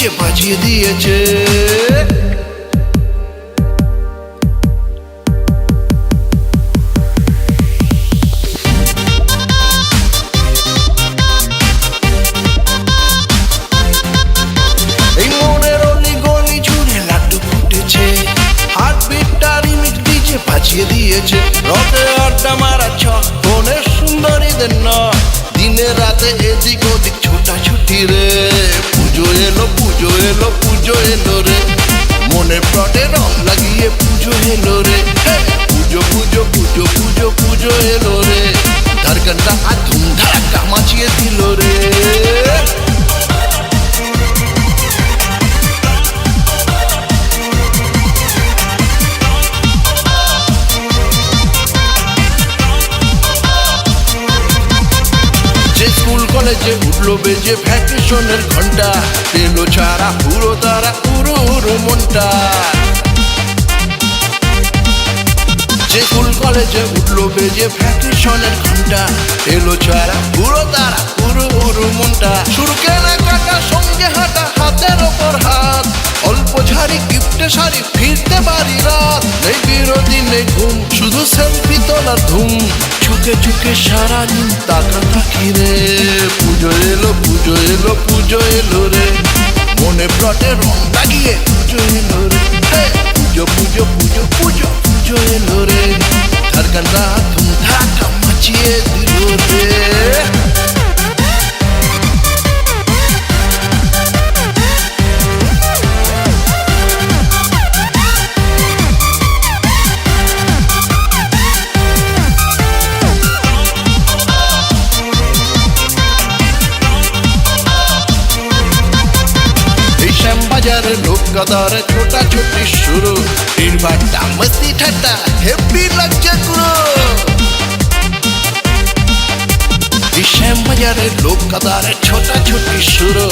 দিয়ে বাজিয়ে দিয়েছে। এই মনের অলি গলি জুড়ে লাড্ডু ফুটেছে, হার্টবিটটা রিমিক্স ডিজে বাজিয়ে দিয়েছে। রকে আড্ডা মারা ছক বনের সুন্দরীদের ন, দিনে রাতে এদিক ওদিক ছোটাছুটি রে। পুজো এলো পুজো এলো পুজো এলো রে, মনের প্লটে রং লাগিয়ে পুজো এলো রে। পুজো পুজো পুজো পুজো পুজো এলো রে, ধারকানটা আর ধুমধারাক্কা মাচিয়ে দিল রে। কলেজে উঠলো বেজে ভ্যাকেশনের ঘন্টা, এলো ছাড়া পুরো তারা পুরো মনটা। যে স্কুল কলেজে উঠলো বেজে ভ্যাকেশনের ঘন্টা, এলো ছাড়া পুরো তারা পুরো মনটা। শুরু কেনাকাটা সঙ্গে হাঁটা হাতের ওপর হাত, অল্প ঝাড়ি গিফটে শাড়ি ফিরতে বাড়ি রাত। নেই বিরতি নেই ঘুম, শুধু সেলফি তোলার ধুম, চোখে চোখে সারাদিন তাকা থাকি রে। পুজো এলো পুজো এলো পুজো এলো রে, মনে প্লটে রং লাগিয়ে পুজো এলো রে। পুজো পুজো পুজো পুজো পুজো এলো রে, ধারকানরা ধুমধারাক্কা মাচিয়ে দিল রে। বাজারে লোক কাদারে ছোটাছুটি শুরু, নির্বাচটা মস্তি ঠাট্টা হেব্বি লাগছে পুরো। শ্যাম বাজারে লোক কাদারে ছোটাছুটি শুরু,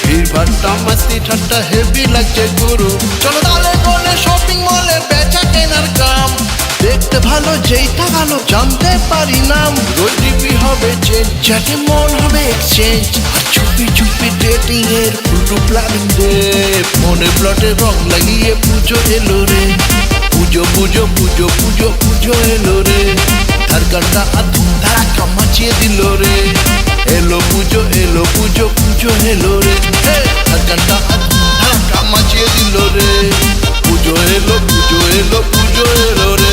নির্বাচটা মস্তি ঠাট্টা হেব্বি লাগছে গুরু। চলো তালে গলে শপিং মলে বেচা কেনার কাম, দেখতে ভালো যেইটা ভালো জানতে পারি নাম। রোজ ডিপি হবে চেঞ্জ, চ্যাটে মন হবে এক্সচেঞ্জ, আর চুপি চুপি ডেটিং এর ফুটু প্ল্যানিং রে। মনে প্লটে রং লাগিয়ে পুজো এলো রে, পুজো পুজো পুজো পুজো পুজো এলো রে, ধারকানটা আর ধুমধারাক্কা মাচিয়ে দিল রে। এলো পুজো এলো পুজো পুজো এলো রে, ধারকানটা আর ধুমধারাক্কা মাচিয়ে দিল রে। পুজো এলো পুজো এলো পুজো এলো রে।